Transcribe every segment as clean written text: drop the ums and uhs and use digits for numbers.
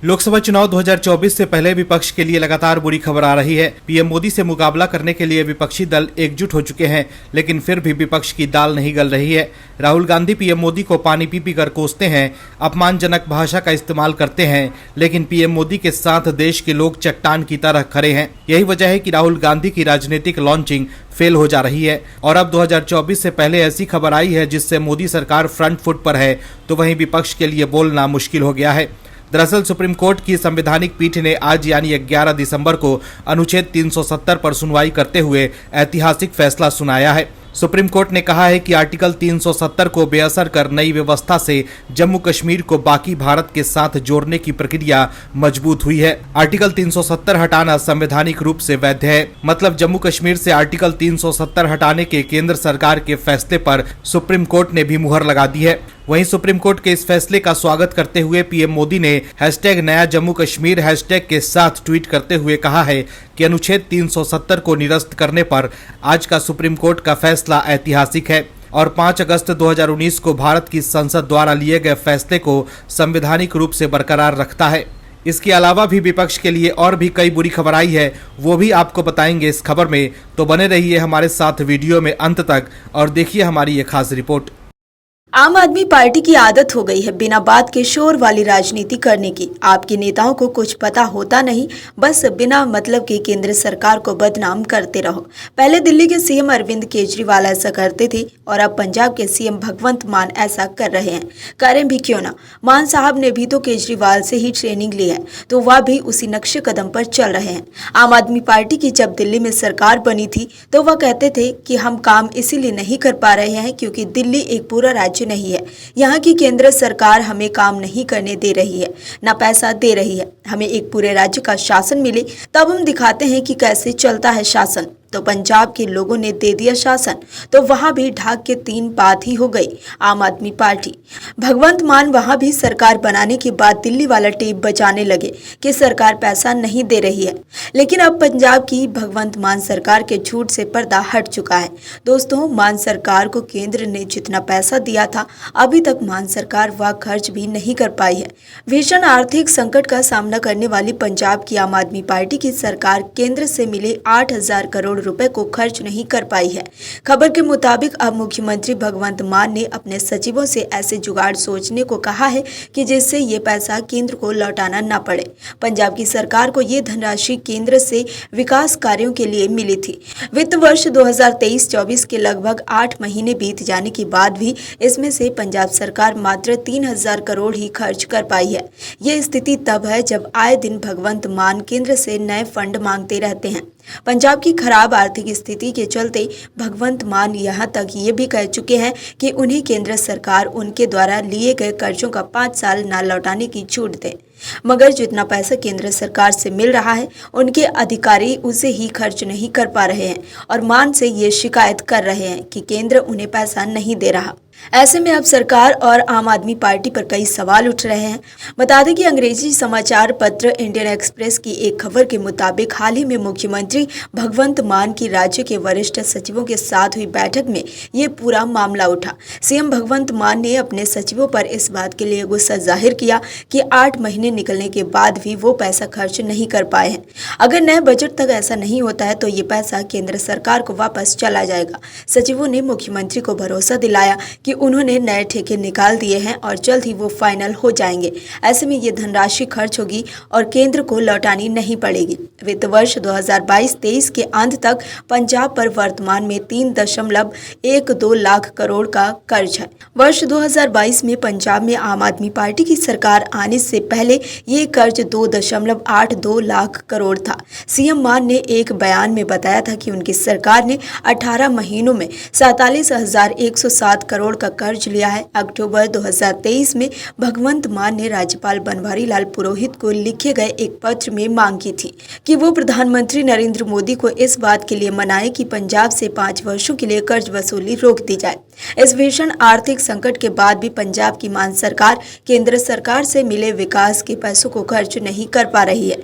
लोकसभा चुनाव 2024 से पहले विपक्ष के लिए लगातार बुरी खबर आ रही है। पीएम मोदी से मुकाबला करने के लिए विपक्षी दल एकजुट हो चुके हैं, लेकिन फिर भी विपक्ष की दाल नहीं गल रही है। राहुल गांधी पीएम मोदी को पानी पी पी कर कोसते हैं, अपमानजनक भाषा का इस्तेमाल करते हैं, लेकिन पीएम मोदी के साथ देश के लोग चट्टान की तरह खड़े हैं। यही वजह है कि राहुल गांधी की राजनीतिक लॉन्चिंग फेल हो जा रही है और अब 2024 से पहले ऐसी खबर आई है जिससे मोदी सरकार फ्रंट फुट पर है, तो वहीं विपक्ष के लिए बोलना मुश्किल हो गया है। दरअसल सुप्रीम कोर्ट की संवैधानिक पीठ ने आज यानी 11 दिसंबर को अनुच्छेद 370 पर सुनवाई करते हुए ऐतिहासिक फैसला सुनाया है। सुप्रीम कोर्ट ने कहा है कि आर्टिकल 370 को बेअसर कर नई व्यवस्था से जम्मू कश्मीर को बाकी भारत के साथ जोड़ने की प्रक्रिया मजबूत हुई है। आर्टिकल 370 हटाना संवैधानिक रूप से वैध है, मतलब जम्मू कश्मीर से आर्टिकल 370 हटाने के केंद्र सरकार के फैसले पर सुप्रीम कोर्ट ने भी मुहर लगा दी है। वहीं सुप्रीम कोर्ट के इस फैसले का स्वागत करते हुए पीएम मोदी ने #नया जम्मू कश्मीर हैशटैग के साथ ट्वीट करते हुए कहा है कि अनुच्छेद 370 को निरस्त करने पर आज का सुप्रीम कोर्ट का फैसला ऐतिहासिक है और 5 अगस्त 2019 को भारत की संसद द्वारा लिए गए फैसले को संवैधानिक रूप से बरकरार रखता है। इसके अलावा भी विपक्ष के लिए और भी कई बुरी खबर आई है, वो भी आपको बताएंगे इस खबर में, तो बने रहिए हमारे साथ वीडियो में अंत तक और देखिए हमारी ये खास रिपोर्ट। आम आदमी पार्टी की आदत हो गई है बिना बात के शोर वाली राजनीति करने की। आपके नेताओं को कुछ पता होता नहीं, बस बिना मतलब के केंद्र सरकार को बदनाम करते रहो। पहले दिल्ली के सीएम अरविंद केजरीवाल ऐसा करते थे और अब पंजाब के सीएम भगवंत मान ऐसा कर रहे हैं। करें भी क्यों ना, मान साहब ने भी तो केजरीवाल से ही ट्रेनिंग ली है, तो वह भी उसी नक्शे कदम पर चल रहे हैं। आम आदमी पार्टी की जब दिल्ली में सरकार बनी थी तो वह कहते थे कि हम काम इसीलिए नहीं कर पा रहे हैं क्योंकि दिल्ली एक पूरा राज्य नहीं है, यहाँ की केंद्र सरकार हमें काम नहीं करने दे रही है, ना पैसा दे रही है। हमें एक पूरे राज्य का शासन मिले तब हम दिखाते हैं कि कैसे चलता है शासन। तो पंजाब के लोगों ने दे दिया शासन, तो वहां भी ढाक के 3 बात ही हो गई आम आदमी पार्टी। भगवंत मान वहां भी सरकार बनाने के बाद दिल्ली वाला टेप बजाने लगे कि सरकार पैसा नहीं दे रही है, लेकिन अब पंजाब की भगवंत मान सरकार के झूठ से पर्दा हट चुका है। दोस्तों, मान सरकार को केंद्र ने जितना पैसा दिया था अभी तक मान सरकार वह खर्च भी नहीं कर पाई है। भीषण आर्थिक संकट का सामना करने वाली पंजाब की आम आदमी पार्टी की सरकार केंद्र से मिले 8,000 करोड़ रुपए को खर्च नहीं कर पाई है। खबर के मुताबिक अब मुख्यमंत्री भगवंत मान ने अपने सचिवों से ऐसे जुगाड़ सोचने को कहा है कि जिससे ये पैसा केंद्र को लौटाना न पड़े। पंजाब की सरकार को ये धनराशि केंद्र से विकास कार्यों के लिए मिली थी। वित्त वर्ष 2023-24 के लगभग 8 महीने बीत जाने के बाद भी इसमें से पंजाब सरकार मात्र 3,000 करोड़ ही खर्च कर पाई है। ये स्थिति तब है जब आए दिन भगवंत मान केंद्र से नए फंड मांगते रहते हैं। पंजाब की खराब आर्थिक स्थिति के चलते भगवंत मान यहां तक ये भी कह चुके हैं कि उन्हें केंद्र सरकार उनके द्वारा लिए गए कर्जों का 5 साल न लौटाने की छूट दे, मगर जितना पैसा केंद्र सरकार से मिल रहा है उनके अधिकारी उसे ही खर्च नहीं कर पा रहे हैं और मान से ये शिकायत कर रहे हैं कि केंद्र उन्हें पैसा नहीं दे रहा। ऐसे में अब सरकार और आम आदमी पार्टी पर कई सवाल उठ रहे हैं। बता दें कि अंग्रेजी समाचार पत्र इंडियन एक्सप्रेस की एक खबर के मुताबिक हाल ही में मुख्यमंत्री भगवंत मान की राज्य के वरिष्ठ सचिवों के साथ हुई बैठक में ये पूरा मामला उठा। सीएम भगवंत मान ने अपने सचिवों पर इस बात के लिए गुस्सा जाहिर किया कि 8 महीने निकलने के बाद भी वो पैसा खर्च नहीं कर पाए हैं। अगर नए बजट तक ऐसा नहीं होता है तो ये पैसा केंद्र सरकार को वापस चला जाएगा। सचिवों ने मुख्यमंत्री को भरोसा दिलाया कि उन्होंने नए ठेके निकाल दिए हैं और जल्द ही वो फाइनल हो जाएंगे। ऐसे में ये धनराशि खर्च होगी और केंद्र को लौटानी नहीं पड़ेगी। वित्त वर्ष 2022-23 के अंत तक पंजाब पर वर्तमान में 3.12 लाख करोड़ का कर्ज है। वर्ष 2022 में पंजाब में आम आदमी पार्टी की सरकार आने से पहले ये कर्ज 2.82 लाख करोड़ था। सीएम मान ने एक बयान में बताया था कि उनकी सरकार ने 18 महीनों में 47,107 करोड़ का कर्ज लिया है। अक्टूबर 2023 में भगवंत मान ने राज्यपाल बनवारी लाल पुरोहित को लिखे गए एक पत्र में मांग की थी कि वो प्रधानमंत्री नरेंद्र मोदी को इस बात के लिए मनाए कि पंजाब से 5 वर्षों के लिए कर्ज वसूली रोक दी जाए। इस भीषण आर्थिक संकट के बाद भी पंजाब की मान सरकार केंद्र सरकार से मिले विकास के पैसों को खर्च नहीं कर पा रही है।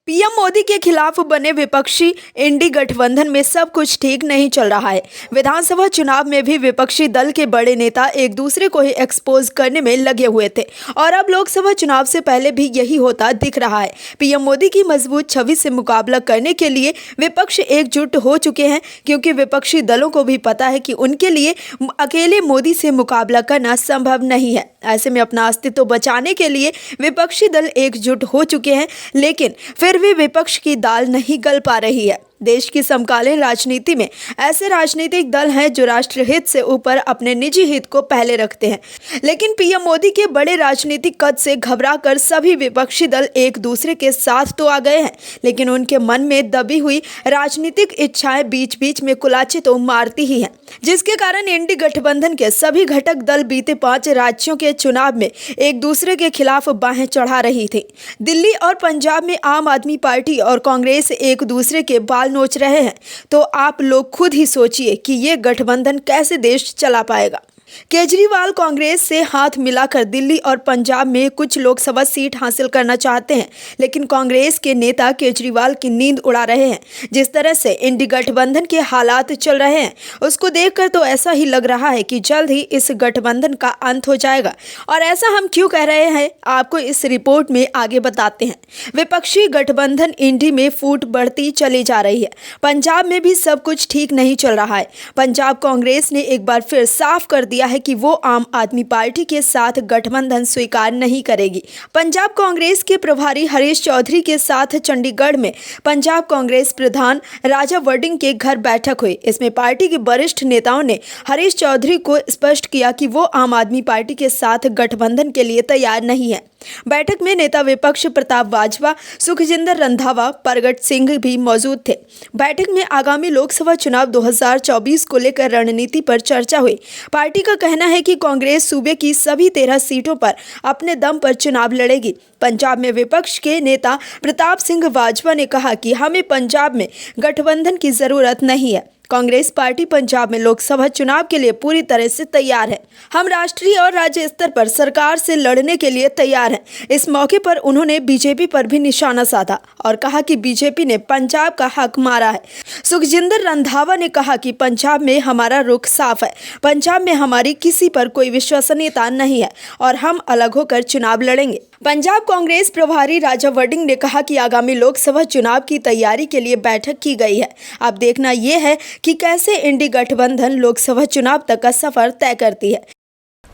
पीएम मोदी के खिलाफ बने विपक्षी इंडी गठबंधन में सब कुछ ठीक नहीं चल रहा है। विधानसभा चुनाव में भी विपक्षी दल के बड़े नेता एक दूसरे को ही एक्सपोज करने में लगे हुए थे और अब लोकसभा चुनाव से पहले भी यही होता दिख रहा है। पीएम मोदी की मजबूत छवि से मुकाबला करने के लिए विपक्ष एकजुट हो चुके हैं, क्योंकि विपक्षी दलों को भी पता है कि उनके लिए अकेले मोदी से मुकाबला करना संभव नहीं है। ऐसे में अपना अस्तित्व बचाने के लिए विपक्षी दल एकजुट हो चुके हैं, लेकिन फिर भी विपक्ष की दाल नहीं गल पा रही है। देश की समकालीन राजनीति में ऐसे राजनीतिक दल हैं जो राष्ट्रहित से ऊपर अपने निजी हित को पहले रखते हैं, लेकिन पीएम मोदी के बड़े राजनीतिक कद से घबराकर सभी विपक्षी दल एक दूसरे के साथ तो आ गए हैं, लेकिन उनके मन में दबी हुई राजनीतिक इच्छाएं बीच बीच में कुलाचे तो मारती ही हैं, जिसके कारण इंडी गठबंधन के सभी घटक दल बीते 5 राज्यों के चुनाव में एक दूसरे के खिलाफ बाहें चढ़ा रही थी। दिल्ली और पंजाब में आम आदमी पार्टी और कांग्रेस एक दूसरे के बाल नोच रहे हैं, तो आप लोग खुद ही सोचिए कि ये गठबंधन कैसे देश चला पाएगा। केजरीवाल कांग्रेस से हाथ मिलाकर दिल्ली और पंजाब में कुछ लोकसभा सीट हासिल करना चाहते हैं, लेकिन कांग्रेस के नेता केजरीवाल की नींद उड़ा रहे हैं। जिस तरह से इंडी गठबंधन के हालात चल रहे हैं, उसको देखकर तो ऐसा ही लग रहा है कि जल्द ही इस गठबंधन का अंत हो जाएगा। और ऐसा हम क्यों कह रहे हैं, आपको इस रिपोर्ट में आगे बताते हैं। विपक्षी गठबंधन इंडी में फूट बढ़ती चली जा रही है। पंजाब में भी सब कुछ ठीक नहीं चल रहा है। पंजाब कांग्रेस ने एक बार फिर साफ कर दिया है कि वो आम आदमी पार्टी के साथ गठबंधन स्वीकार नहीं करेगी। पंजाब कांग्रेस के प्रभारी हरीश चौधरी के साथ चंडीगढ़ में पंजाब कांग्रेस प्रधान राजा वडिंग के घर बैठक हुई। इसमें पार्टी के वरिष्ठ नेताओं ने हरीश चौधरी को स्पष्ट किया कि वो आम आदमी पार्टी के साथ गठबंधन के लिए तैयार नहीं है। बैठक में नेता विपक्ष प्रताप बाजवा, सुखजिंदर रंधावा, परगट सिंह भी मौजूद थे। बैठक में आगामी लोकसभा चुनाव 2024 को लेकर रणनीति पर चर्चा हुई। पार्टी का कहना है कि कांग्रेस सूबे की सभी 13 सीटों पर अपने दम पर चुनाव लड़ेगी। पंजाब में विपक्ष के नेता प्रताप सिंह बाजवा ने कहा कि हमें पंजाब में गठबंधन की जरूरत नहीं है। कांग्रेस पार्टी पंजाब में लोकसभा चुनाव के लिए पूरी तरह से तैयार है। हम राष्ट्रीय और राज्य स्तर पर सरकार से लड़ने के लिए तैयार हैं। इस मौके पर उन्होंने बीजेपी पर भी निशाना साधा और कहा कि बीजेपी ने पंजाब का हक मारा है। सुखजिंदर रंधावा ने कहा कि पंजाब में हमारा रुख साफ है। पंजाब में हमारी किसी पर कोई विश्वसनीयता नहीं है और हम अलग होकर चुनाव लड़ेंगे। पंजाब कांग्रेस प्रभारी राजा वडिंग ने कहा कि आगामी लोकसभा चुनाव की तैयारी के लिए बैठक की गई है। अब देखना यह है कि कैसे इंडी गठबंधन लोकसभा चुनाव तक का सफर तय करती है।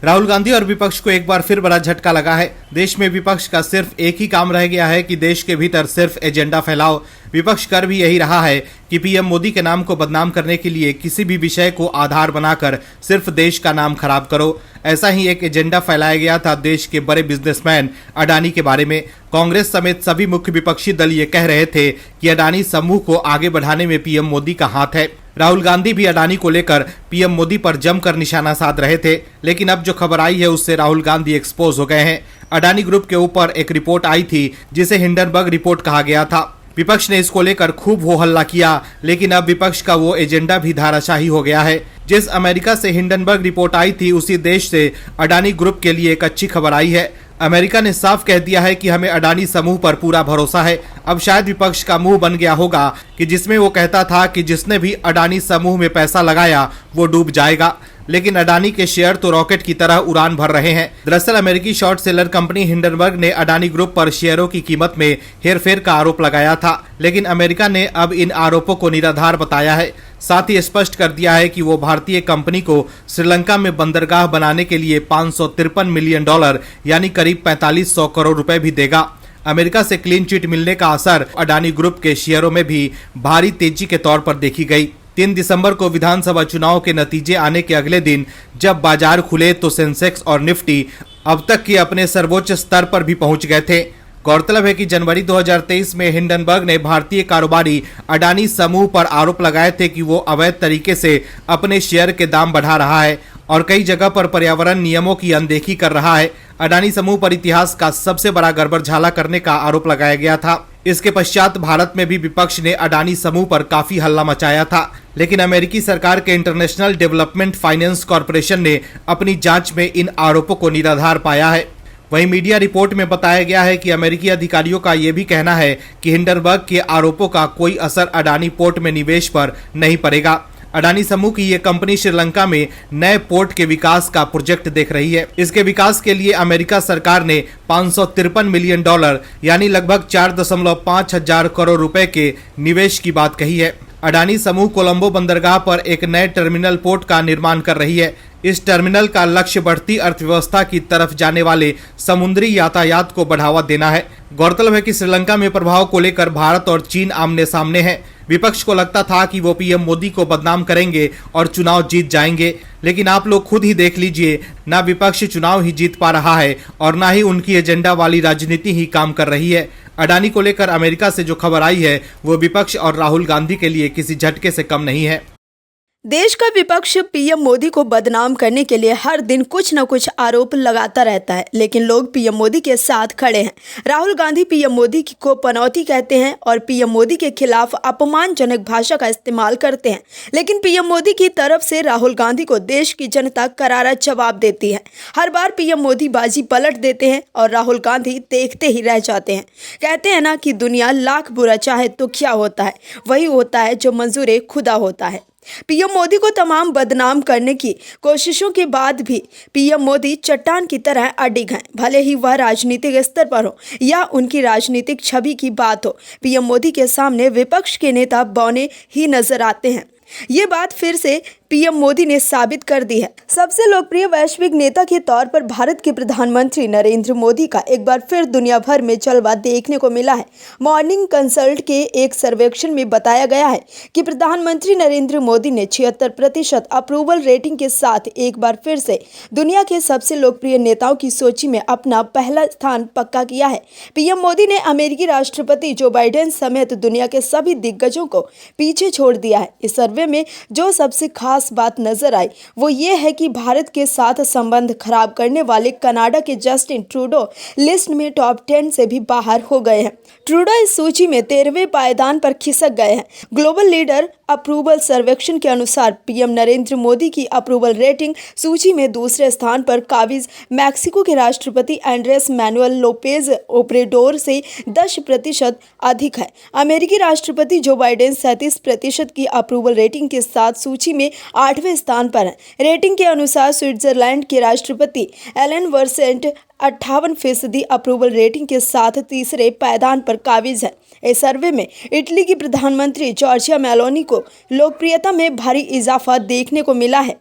राहुल गांधी और विपक्ष को एक बार फिर बड़ा झटका लगा है। देश में विपक्ष का सिर्फ एक ही काम रह गया है कि देश के भीतर सिर्फ एजेंडा फैलाओ। विपक्ष कर भी यही रहा है कि पीएम मोदी के नाम को बदनाम करने के लिए किसी भी विषय को आधार बनाकर सिर्फ देश का नाम खराब करो। ऐसा ही एक एजेंडा फैलाया गया था देश के बड़े बिजनेसमैन अडानी के बारे में। कांग्रेस समेत सभी मुख्य विपक्षी दल ये कह रहे थे कि अडानी समूह को आगे बढ़ाने में पीएम मोदी का हाथ है। राहुल गांधी भी अडानी को लेकर पीएम मोदी पर जमकर निशाना साध रहे थे, लेकिन अब जो खबर आई है उससे राहुल गांधी एक्सपोज हो गए हैं। अडानी ग्रुप के ऊपर एक रिपोर्ट आई थी जिसे हिंडनबर्ग रिपोर्ट कहा गया था। विपक्ष ने इसको लेकर खूब हो हल्ला किया, लेकिन अब विपक्ष का वो एजेंडा भी धाराशाही हो गया है। जिस अमेरिका से हिंडनबर्ग रिपोर्ट आई थी उसी देश से अडानी ग्रुप के लिए एक अच्छी खबर आई है। अमेरिका ने साफ कह दिया है कि हमें अडानी समूह पर पूरा भरोसा है। अब शायद विपक्ष का मुंह बन गया होगा कि जिसमें वो कहता था कि जिसने भी अडानी समूह में पैसा लगाया वो डूब जाएगा, लेकिन अडानी के शेयर तो रॉकेट की तरह उड़ान भर रहे हैं। दरअसल अमेरिकी शॉर्ट सेलर कंपनी हिंडनबर्ग ने अडानी ग्रुप पर शेयरों की कीमत में हेरफेर का आरोप लगाया था, लेकिन अमेरिका ने अब इन आरोपों को निराधार बताया है। साथ ही स्पष्ट कर दिया है कि वो भारतीय कंपनी को श्रीलंका में बंदरगाह बनाने के लिए $553 मिलियन यानी करीब 4500 करोड़ रुपए भी देगा। अमेरिका से क्लीन चिट मिलने का असर अडानी ग्रुप के शेयरों में भी भारी तेजी के तौर पर देखी गई। 3 दिसंबर को विधानसभा चुनाव के नतीजे आने के अगले दिन जब बाजार खुले तो सेंसेक्स और निफ्टी अब तक के अपने सर्वोच्च स्तर पर भी पहुंच गए थे। गौरतलब है कि जनवरी 2023 में हिंडनबर्ग ने भारतीय कारोबारी अडानी समूह पर आरोप लगाए थे कि वो अवैध तरीके से अपने शेयर के दाम बढ़ा रहा है और कई जगह पर पर्यावरण नियमों की अनदेखी कर रहा है। अडानी समूह पर इतिहास का सबसे बड़ा गड़बड़झाला करने का आरोप लगाया गया था। इसके पश्चात भारत में भी विपक्ष ने अडानी समूह पर काफी हल्ला मचाया था, लेकिन अमेरिकी सरकार के इंटरनेशनल डेवलपमेंट फाइनेंस कॉरपोरेशन ने अपनी जांच में इन आरोपों को निराधार पाया है। वहीं मीडिया रिपोर्ट में बताया गया है कि अमेरिकी अधिकारियों का यह भी कहना है कि हिंडनबर्ग के आरोपों का कोई असर अडानी पोर्ट में निवेश पर नहीं पड़ेगा। अडानी समूह की ये कंपनी श्रीलंका में नए पोर्ट के विकास का प्रोजेक्ट देख रही है। इसके विकास के लिए अमेरिका सरकार ने $553 मिलियन यानी लगभग 4.5 हजार करोड़ रुपए के निवेश की बात कही है। अडानी समूह कोलंबो बंदरगाह पर एक नए टर्मिनल पोर्ट का निर्माण कर रही है। इस टर्मिनल का लक्ष्य बढ़ती अर्थव्यवस्था की तरफ जाने वाले समुद्री यातायात को बढ़ावा देना है। गौरतलब है कि श्रीलंका में प्रभाव को लेकर भारत और चीन आमने सामने हैं। विपक्ष को लगता था कि वो पीएम मोदी को बदनाम करेंगे और चुनाव जीत जाएंगे, लेकिन आप लोग खुद ही देख लीजिए, ना विपक्ष चुनाव ही जीत पा रहा है और ना ही उनकी एजेंडा वाली राजनीति ही काम कर रही है। अडानी को लेकर अमेरिका से जो खबर आई है वो विपक्ष और राहुल गांधी के लिए किसी झटके से कम नहीं है। देश का विपक्ष पीएम मोदी को बदनाम करने के लिए हर दिन कुछ न कुछ आरोप लगाता रहता है, लेकिन लोग पीएम मोदी के साथ खड़े हैं। राहुल गांधी पीएम मोदी को पनौती कहते हैं और पीएम मोदी के खिलाफ अपमानजनक भाषा का इस्तेमाल करते हैं, लेकिन पीएम मोदी की तरफ से राहुल गांधी को देश की जनता करारा जवाब देती है। हर बार पीएम मोदी बाजी पलट देते हैं और राहुल गांधी देखते ही रह जाते हैं। कहते हैं ना कि दुनिया लाख बुरा चाहे तो क्या होता है, वही होता है जो मंजूर खुदा होता है। पीएम मोदी को तमाम बदनाम करने की कोशिशों के बाद भी पीएम मोदी चट्टान की तरह अडिग हैं, भले ही वह राजनीतिक स्तर पर हो या उनकी राजनीतिक छवि की बात हो। पीएम मोदी के सामने विपक्ष के नेता बौने ही नजर आते हैं। ये बात फिर से पीएम मोदी ने साबित कर दी है। सबसे लोकप्रिय वैश्विक नेता के तौर पर भारत के प्रधानमंत्री नरेंद्र मोदी का एक बार फिर दुनिया भर में जलवा देखने को मिला है। मॉर्निंग कंसल्ट के एक सर्वेक्षण में बताया गया है कि प्रधानमंत्री नरेंद्र मोदी ने 76% अप्रूवल रेटिंग के साथ एक बार फिर से दुनिया के सबसे लोकप्रिय नेताओं की सूची में अपना पहला स्थान पक्का किया है। पीएम मोदी ने अमेरिकी राष्ट्रपति जो बाइडेन समेत दुनिया के सभी दिग्गजों को पीछे छोड़ दिया है। इस सर्वे में जो सबसे खास बात नजर आई वो ये है कि भारत के साथ संबंध खराब करने वाले कनाडा के जस्टिन ट्रूडो लिस्ट में टॉप 10 से भी बाहर हो गए हैं। ट्रूडो इस सूची में 13वें पायदान पर खिसक गए हैं। ग्लोबल लीडर अप्रूवल सर्वेक्षण के अनुसार पीएम नरेंद्र मोदी की अप्रूवल रेटिंग सूची में दूसरे स्थान पर काबिज मैक्सिको के राष्ट्रपति एंड्रेस मैनुअल लोपेज ओब्रेडोर से 10% अधिक है। अमेरिकी राष्ट्रपति जो बाइडेन 37% की अप्रूवल रेटिंग के साथ सूची में 8वें स्थान पर है। रेटिंग के अनुसार स्विट्जरलैंड के राष्ट्रपति एलन वर्सेंट 58% अप्रूवल रेटिंग के साथ तीसरे पायदान पर काबिज है। इस सर्वे में इटली की प्रधानमंत्री जॉर्जिया मेलोनी को लोकप्रियता में भारी इजाफा देखने को मिला है।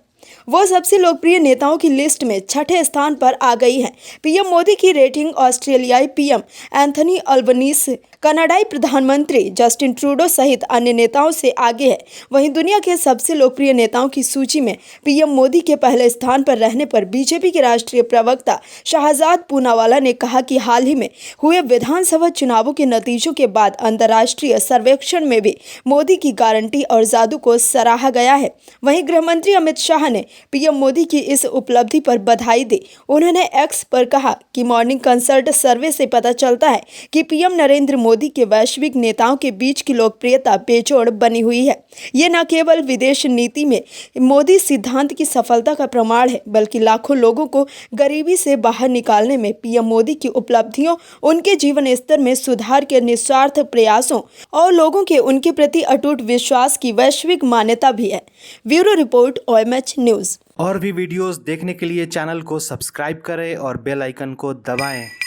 वो सबसे लोकप्रिय नेताओं की लिस्ट में 6ठे स्थान पर आ गई है। पीएम मोदी की रेटिंग ऑस्ट्रेलियाई पीएम एंथनी अल्बनीस, कनाडाई प्रधानमंत्री जस्टिन ट्रूडो सहित अन्य नेताओं से आगे है। वहीं दुनिया के सबसे लोकप्रिय नेताओं की सूची में पीएम मोदी के पहले स्थान पर रहने पर बीजेपी के राष्ट्रीय प्रवक्ता शाहजाद पूनावाला ने कहा कि हाल ही में हुए विधानसभा चुनावों के नतीजों के बाद अंतर्राष्ट्रीय सर्वेक्षण में भी मोदी की गारंटी और जादू को सराहा गया है। वहीं गृहमंत्री अमित शाह ने पीएम मोदी की इस उपलब्धि पर बधाई दी। उन्होंने एक्स पर कहा कि मॉर्निंग कंसल्ट सर्वे से पता चलता है कि पीएम नरेंद्र मोदी के वैश्विक नेताओं के बीच की लोकप्रियता बेजोड़ बनी हुई है। ये न केवल विदेश नीति में मोदी सिद्धांत की सफलता का प्रमाण है, बल्कि लाखों लोगों को गरीबी से बाहर निकालने में पीएम मोदी की उपलब्धियों, उनके जीवन स्तर में सुधार के निस्वार्थ प्रयासों और लोगों के उनके प्रति अटूट विश्वास की वैश्विक मान्यता भी है। Bureau report OMH news. और भी वीडियोस देखने के लिए चैनल को सब्सक्राइब करें और बेल आइकन को दबाएं।